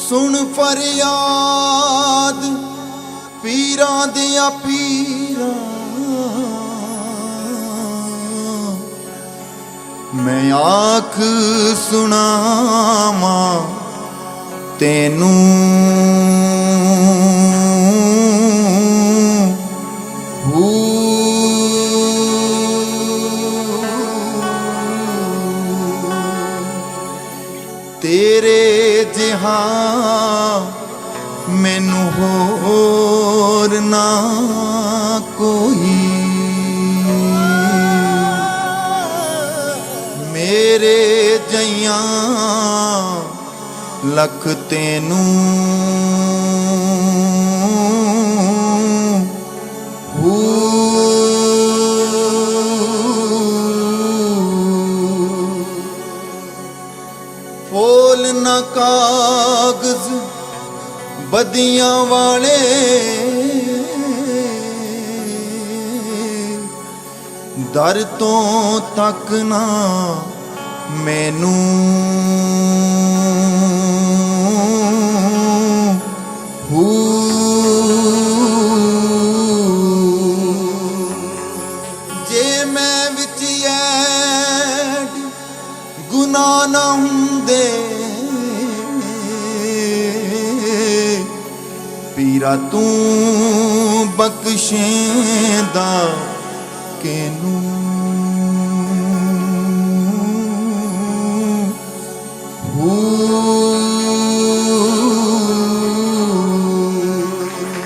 सुन फरियाद पीरां दिया पीरा, मैं आख सुनावा तेनू तेरे जिहा मैनू होर ना कोई, मेरे जइया लख तेनू फूल न कागज बदियां वाले, दर तो तक ना मैनू जे मैं विच ऐड गुनाह ना हुंदे, पीरा तू बख्शेंदा किनू।